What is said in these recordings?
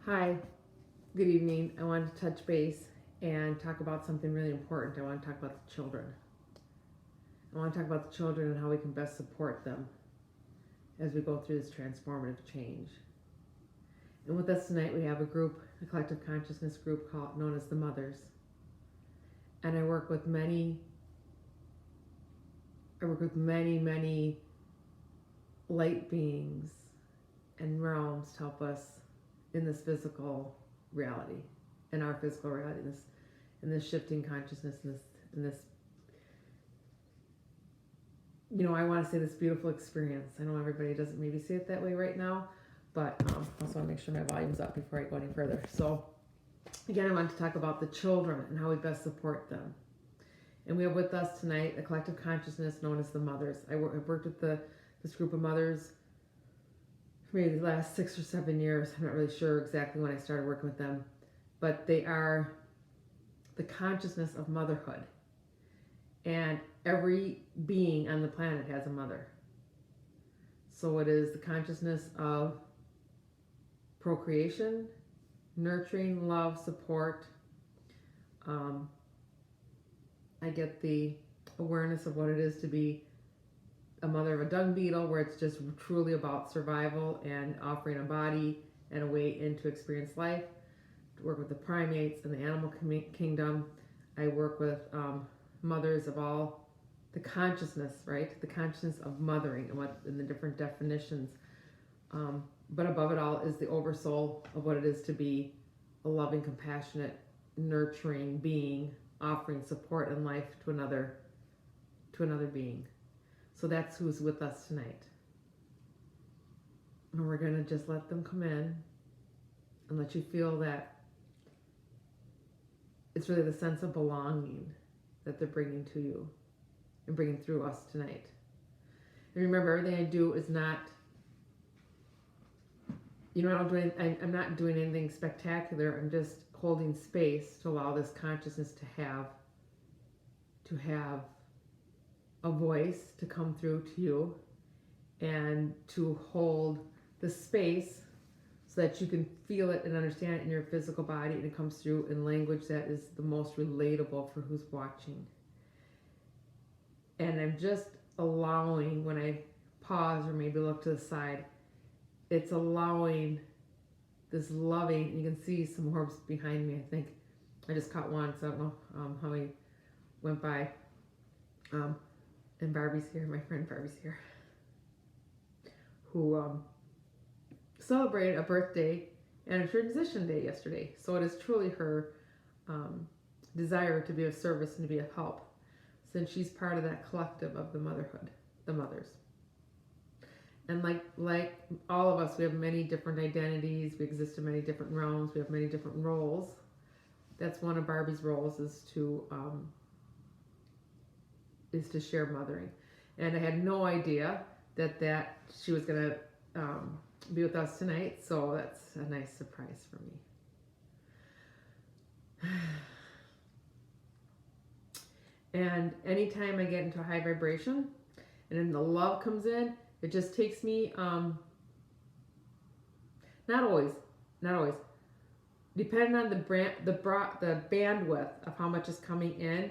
Hi, good evening. I wanted to touch base and talk about something really important. I want to talk about the children. I want to talk about the children and how we can best support them as we go through this transformative change. And with us tonight, we have a collective consciousness group known as the Mothers. And I work with many light beings and realms to help us in this physical reality, in our physical reality, in this shifting consciousness, in this I want to say this beautiful experience. I know everybody doesn't maybe see it that way right now, but I also want to make sure my volume's up before I go any further. So again, I want to talk about the children and how we best support them. And we have with us tonight a collective consciousness known as the Mothers. I've worked with this group of mothers for maybe the last 6 or 7 years. I'm not really sure exactly when I started working with them, but they are the consciousness of motherhood. And every being on the planet has a mother. So it is the consciousness of procreation, nurturing, love, support. I get the awareness of what it is to be a mother of a dung beetle, where it's just truly about survival and offering a body and a way into experience life. To work with the primates and the animal kingdom. I work with mothers of all the consciousness, right? The consciousness of mothering and the different definitions. But above it all is the oversoul of what it is to be a loving, compassionate, nurturing being, offering support and life to another being. So that's who's with us tonight. And we're going to just let them come in and let you feel that it's really the sense of belonging that they're bringing to you and bringing through us tonight. And remember, everything I do is not, I'm not doing anything spectacular. I'm just holding space to allow this consciousness to have a voice to come through to you, and to hold the space so that you can feel it and understand it in your physical body, and it comes through in language that is the most relatable for who's watching. And I'm just allowing, when I pause or maybe look to the side, it's allowing this loving. You can see some orbs behind me. I think I just caught one, so I don't know how many went by. And Barbie's here, my friend Barbie's here, who celebrated a birthday and a transition day yesterday. So it is truly her desire to be of service and to be of help, since she's part of that collective of the motherhood, the mothers. And like all of us, we have many different identities. We exist in many different realms. We have many different roles. That's one of Barbie's roles, is to share mothering. And I had no idea that she was going to be with us tonight, so that's a nice surprise for me. And anytime I get into a high vibration and then the love comes in, it just takes me, not always, depending on the bandwidth of how much is coming in.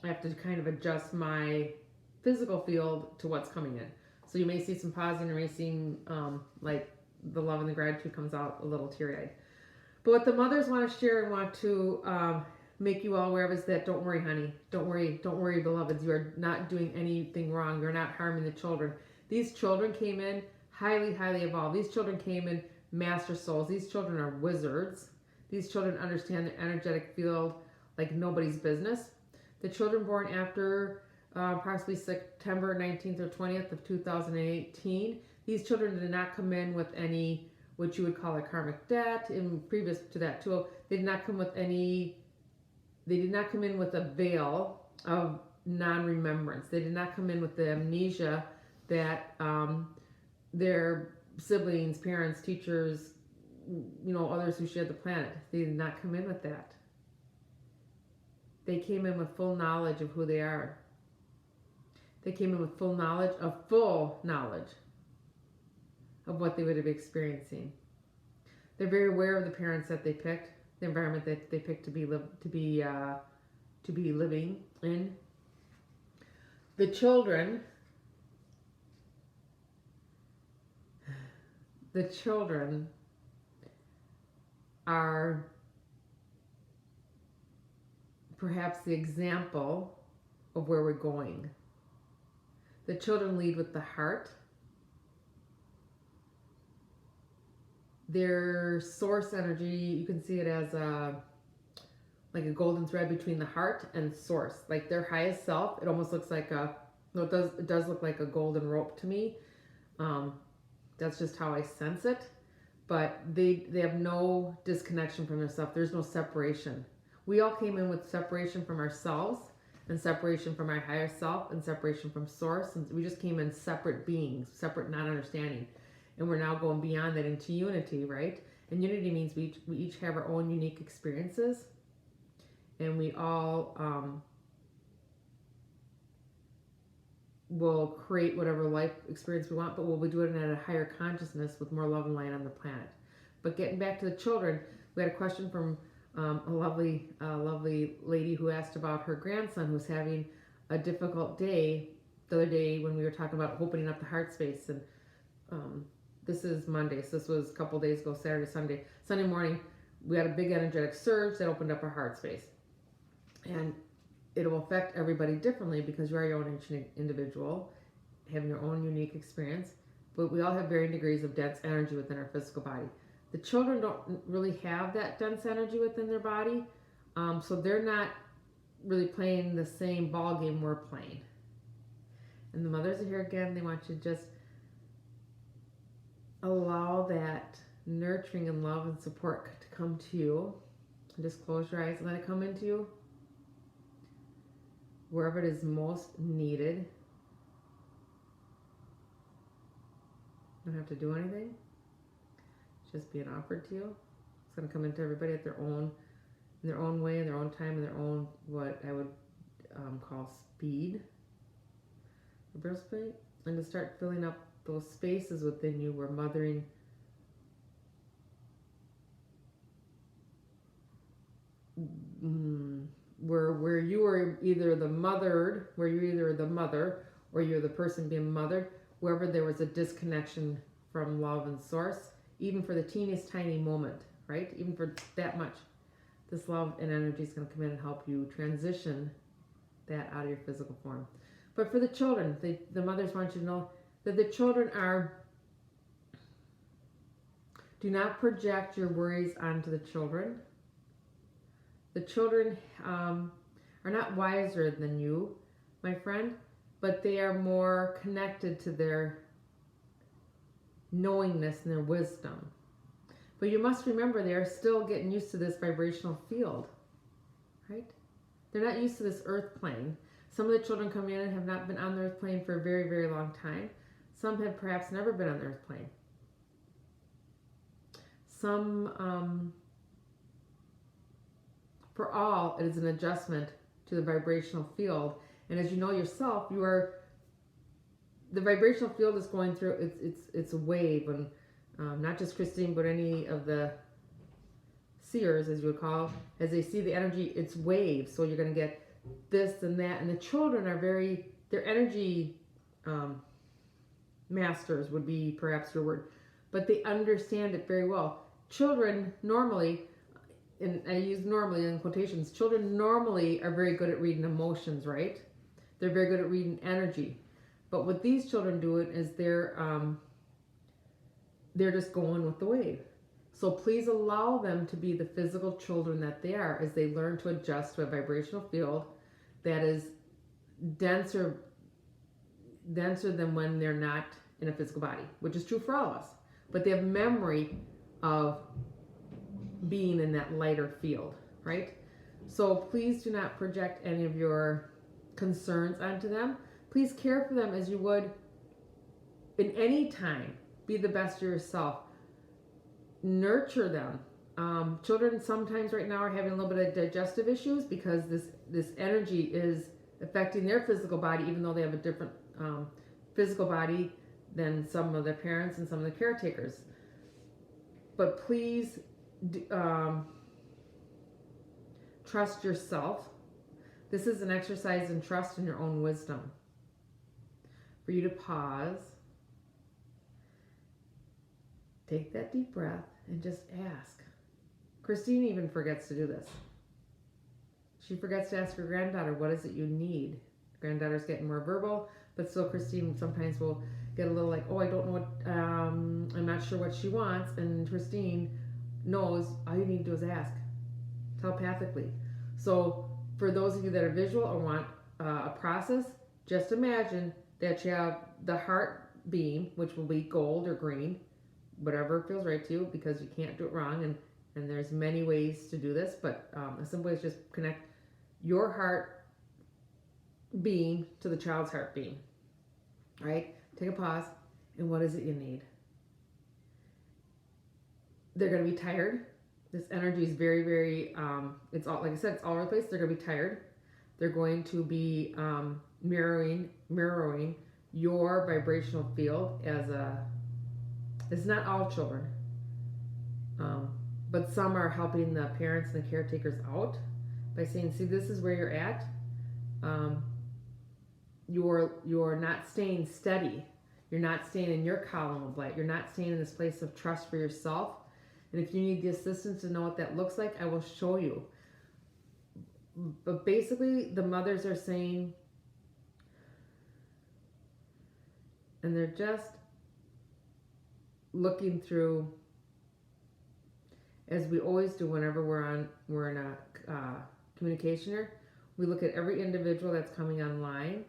I have to kind of adjust my physical field to what's coming in. So you may see some pausing, or may seem like the love and the gratitude comes out a little teary-eyed. But what the mothers want to share and want to make you all aware of is that, don't worry, honey. Don't worry, beloveds. You are not doing anything wrong. You're not harming the children. These children came in highly, highly evolved. These children came in master souls. These children are wizards. These children understand the energetic field like nobody's business. The children born after approximately September 19th or 20th of 2018, these children did not come in with any, what you would call a karmic debt. And previous to that too, they did not come in with a veil of non-remembrance. They did not come in with the amnesia that their siblings, parents, teachers, others who shared the planet, they did not come in with that. They came in with full knowledge of who they are. They came in with full knowledge of what they would have been experiencing. They're very aware of the parents that they picked, the environment that they picked to be living in. The children are perhaps the example of where we're going. The children lead with the heart. Their source energy, you can see it as like a golden thread between the heart and source. Like their highest self, it almost looks like it does look like a golden rope to me. That's just how I sense it. But they have no disconnection from themselves. There's no separation. We all came in with separation from ourselves, and separation from our higher self, and separation from source. And we just came in separate beings, separate not understanding. And we're now going beyond that into unity, right? And unity means we each have our own unique experiences. And we all will create whatever life experience we want, but we'll be doing it at a higher consciousness with more love and light on the planet. But getting back to the children, we had a question from a lovely lady who asked about her grandson who's having a difficult day the other day when we were talking about opening up the heart space. And this is Monday, so this was a couple days ago, Saturday, Sunday. Sunday morning, we had a big energetic surge that opened up our heart space. And it will affect everybody differently because you are your own individual, having your own unique experience. But we all have varying degrees of dense energy within our physical body. The children don't really have that dense energy within their body, so they're not really playing the same ball game we're playing. And the mothers are here again. They want you to just allow that nurturing and love and support to come to you. And just close your eyes and let it come into you wherever it is most needed. You don't have to do anything. It's just being offered to you. It's going to come into everybody at their own, in their own way, in their own time, in their own, what I would call speed. The birth rate. And to start filling up those spaces within you where mothering where you are either the mothered, where you're either the mother or you're the person being mothered, wherever there was a disconnection from love and source, even for the teeniest tiny moment, right? Even for that much, this love and energy is going to come in and help you transition that out of your physical form. But for the children, the mothers want you to know that the children do not project your worries onto the children. The children are not wiser than you, my friend, but they are more connected to their knowingness and their wisdom. But you must remember they are still getting used to this vibrational field, right? They're not used to this earth plane. Some of the children come in and have not been on the earth plane for a very, very long time. Some have perhaps never been on the earth plane. Some, for all, it is an adjustment to the vibrational field. And as you know yourself, the vibrational field is going through, it's a wave. And not just Kristine, but any of the seers, as you would call, as they see the energy, it's waves. So you're going to get this and that. And the children are their energy masters would be perhaps your word. But they understand it very well. Children normally, and I use normally in quotations, children normally are very good at reading emotions, right? They're very good at reading energy. But what these children do is they're just going with the wave. So please allow them to be the physical children that they are as they learn to adjust to a vibrational field that is denser than when they're not in a physical body, which is true for all of us. But they have memory of being in that lighter field, right? So please do not project any of your concerns onto them. Please care for them as you would in any time. Be the best of yourself. Nurture them. Children sometimes right now are having a little bit of digestive issues because this energy is affecting their physical body, even though they have a different physical body than some of their parents and some of the caretakers. But please trust yourself. This is an exercise in trust in your own wisdom. For you to pause, take that deep breath, and just ask. Kristine even forgets to do this. She forgets to ask her granddaughter, what is it you need? Granddaughter's getting more verbal, but still Kristine sometimes will get a little like, oh, I don't know what, I'm not sure what she wants. And Kristine knows all you need to do is ask telepathically. So for those of you that are visual or want a process, just imagine that you have the heart beam, which will be gold or green, whatever feels right to you, because you can't do it wrong. And there's many ways to do this, but a simple way is just connect your heart beam to the child's heart beam. All right? Take a pause. And what is it you need? They're going to be tired. This energy is very, very, it's all, like I said, it's all over the place. They're going to be tired. They're going to be mirroring your vibrational field as it's not all children. But some are helping the parents and the caretakers out by saying, see, this is where you're at. You're not staying steady. You're not staying in your column of light. You're not staying in this place of trust for yourself. And if you need the assistance to know what that looks like, I will show you. But basically, the mothers are saying, and they're just looking through, as we always do whenever we're in a communication here, we look at every individual that's coming online,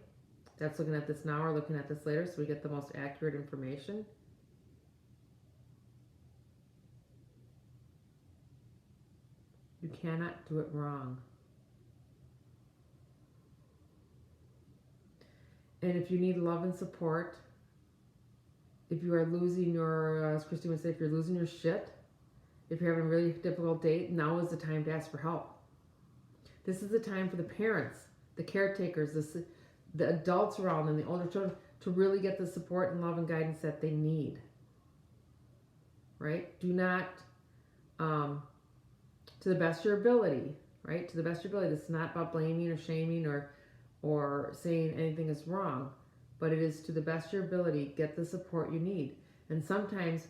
that's looking at this now or looking at this later, so we get the most accurate information. You cannot do it wrong. And if you need love and support, if you are losing your, as Kristine would say, if you're losing your shit, if you're having a really difficult day, now is the time to ask for help. This is the time for the parents, the caretakers, the adults around them, the older children, to really get the support and love and guidance that they need. Right? Do not, to the best of your ability, right? To the best of your ability. This is not about blaming or shaming or saying anything is wrong, but it is to the best of your ability, get the support you need. And sometimes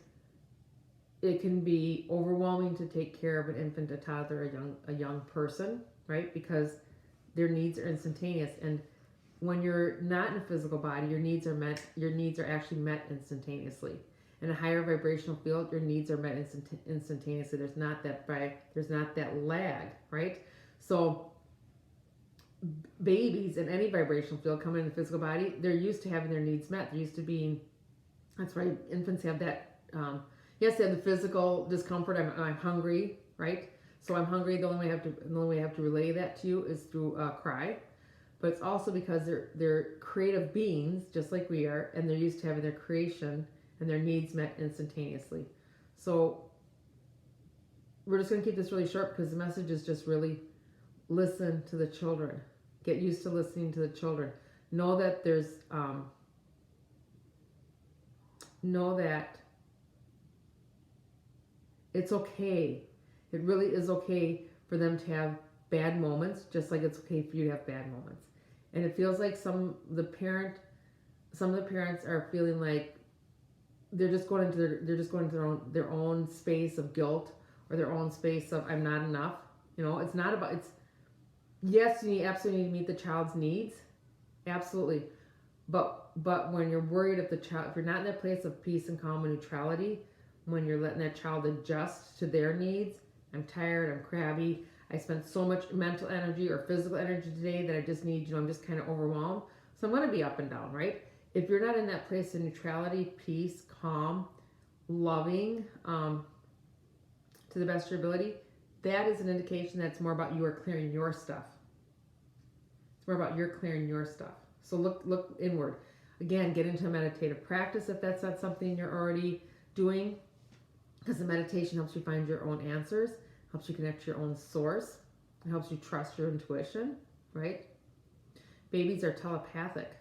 it can be overwhelming to take care of an infant, a toddler, a young person, right? Because their needs are instantaneous. And when you're not in a physical body, your needs are actually met instantaneously. In a higher vibrational field, your needs are met instantaneously. There's not that lag, right? So babies in any vibrational field coming in the physical body, they're used to having their needs met. They're used to being, that's right, infants have that, yes, they have the physical discomfort. I'm hungry, right? So I'm hungry. The only way I have to relay that to you is through cry. But it's also because they're creative beings, just like we are, and they're used to having their creation and their needs met instantaneously. So we're just going to keep this really short because the message is just really listen to the children. Get used to listening to the children. Know that it's okay. It really is okay for them to have bad moments, just like it's okay for you to have bad moments. And it feels like some of the parents are feeling like they're just going into their own space of guilt or their own space of I'm not enough. It's not about, yes, you absolutely need to meet the child's needs, absolutely. But when you're worried if if you're not in that place of peace and calm and neutrality, when you're letting that child adjust to their needs, I'm tired, I'm crabby, I spent so much mental energy or physical energy today that I just need, I'm just kind of overwhelmed. So I'm going to be up and down, right? If you're not in that place of neutrality, peace, calm, loving, to the best of your ability, that is an indication that it's more about you are clearing your stuff. It's more about you're clearing your stuff. So look inward. Again, get into a meditative practice if that's not something you're already doing, because the meditation helps you find your own answers, helps you connect to your own source, it helps you trust your intuition, right? Babies are telepathic.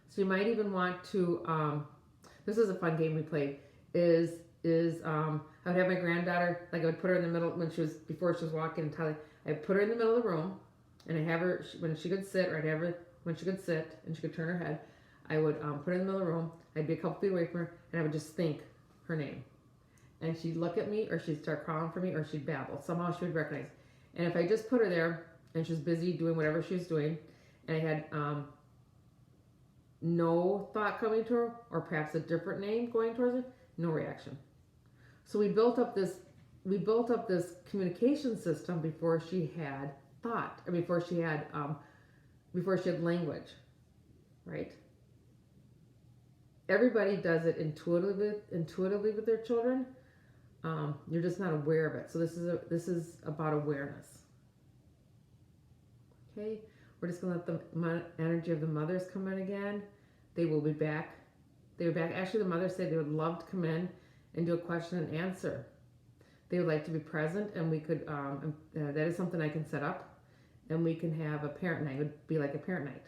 So you might even want to, this is a fun game we played, is is I would have my granddaughter, like I would put her in the middle before she was walking and toddling. I would put her in the middle of the room, and I have her when she could sit, or I'd have her when she could sit and she could turn her head. I would put her in the middle of the room. I'd be a couple feet away from her, and I would just think her name, and she'd look at me, or she'd start crawling for me, or she'd babble. Somehow she would recognize. And if I just put her there and she was busy doing whatever she was doing, and I had no thought coming to her, or perhaps a different name going towards her, no reaction. So we built up this communication system before she had thought, or before she had language, right? Everybody does it intuitively with their children. You're just not aware of it. So this is about awareness. Okay, we're just gonna let the energy of the mothers come in again. They will be back. They were back. Actually, the mothers said they would love to come in and do a question and answer. They would like to be present, and we could. That is something I can set up, and we can have a parent night. It would be like a parent night,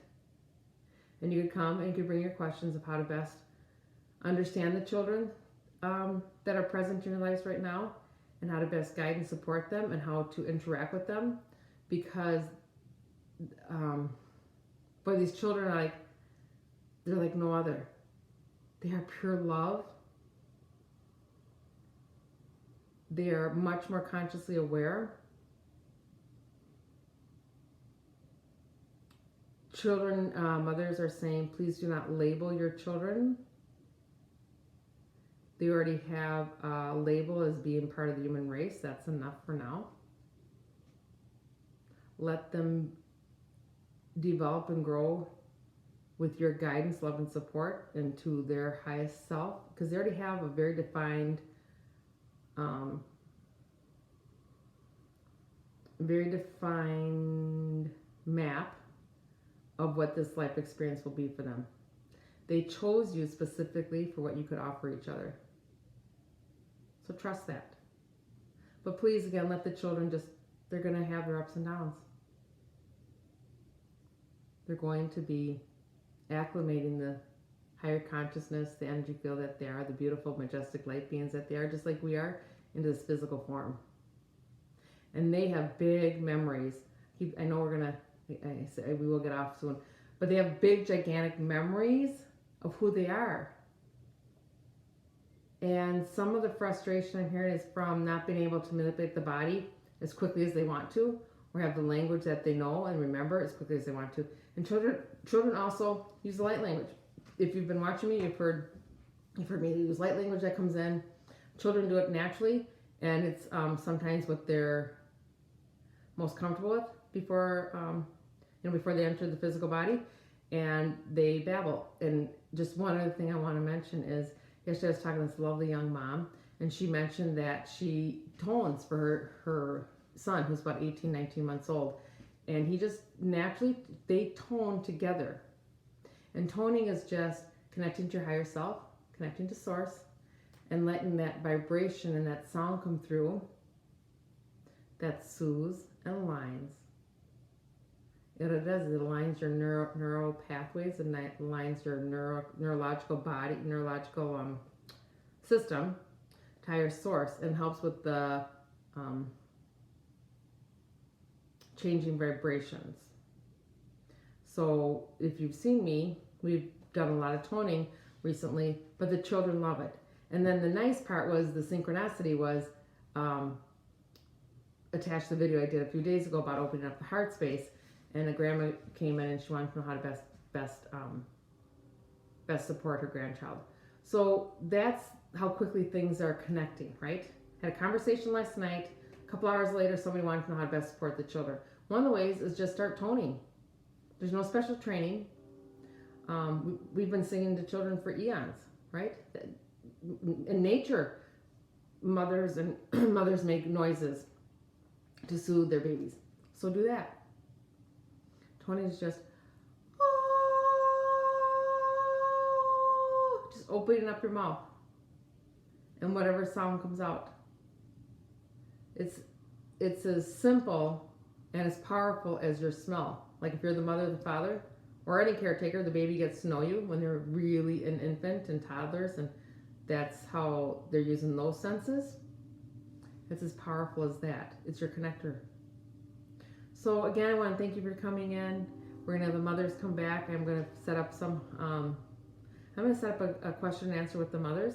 and you could come and you could bring your questions of how to best understand the children that are present in your lives right now, and how to best guide and support them, and how to interact with them, because boy, these children are they're like no other. They are pure love. They are much more consciously aware. Children, mothers are saying, please do not label your children. They already have a label as being part of the human race. That's enough for now. Let them develop and grow with your guidance, love, and support into their highest self, because they already have a very defined map of what this life experience will be for them. They chose you specifically for what you could offer each other. So trust that. But please, again, let the children they're going to have their ups and downs. They're going to be acclimating the higher consciousness, the energy field that they are, the beautiful, majestic light beings that they are, just like we are, into this physical form. And they have big memories. I know we will get off soon, but they have big, gigantic memories of who they are. And some of the frustration I'm hearing is from not being able to manipulate the body as quickly as they want to, or have the language that they know and remember as quickly as they want to. And children also use the light language. If you've been watching me, you've heard me use light language that comes in. Children do it naturally, and it's sometimes what they're most comfortable with before they enter the physical body, and they babble. And just one other thing I want to mention is, yesterday I was talking to this lovely young mom, and she mentioned that she tones for her son, who's about 18, 19 months old. And he just naturally, they tone together. And toning is just connecting to your higher self, connecting to source, and letting that vibration and that sound come through that soothes and aligns. What it does is it aligns your neural pathways, and that aligns your neurological system to higher source, and helps with the changing vibrations. So if you've seen me, we've done a lot of toning recently, but the children love it. And then the nice part was the synchronicity was attached to the video I did a few days ago about opening up the heart space, and a grandma came in and she wanted to know how to best support her grandchild. So that's how quickly things are connecting, right? Had a conversation last night. A couple hours later, somebody wanted to know how to best support the children. One of the ways is just start toning. There's no special training. We've been singing to children for eons, right? In nature, mothers make noises to soothe their babies. So do that. Toning is just opening up your mouth, and whatever sound comes out. It's as simple and as powerful as your smell. Like if you're the mother or the father, or any caretaker, the baby gets to know you when they're really an infant and toddlers, and that's how they're using those senses. It's as powerful as that. It's your connector. So again, I want to thank you for coming in. We're going to have the mothers come back. I'm going to set up some, I'm going to set up a question and answer with the mothers.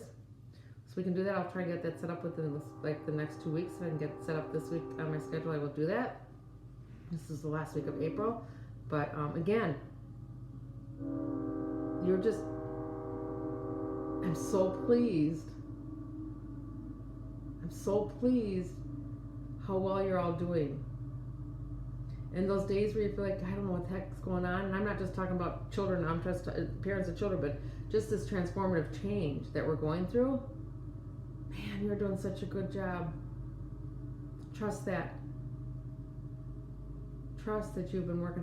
So we can do that. I'll try to get that set up within like the next 2 weeks. So I can get it set up this week on my schedule. I will do that. This is the last week of April. But again, you're just, I'm so pleased. I'm so pleased how well you're all doing. And those days where you feel like, I don't know what the heck's going on, and I'm not just talking about children, I'm just parents of children, but just this transformative change that we're going through, man, you're doing such a good job. Trust that. Trust that you've been working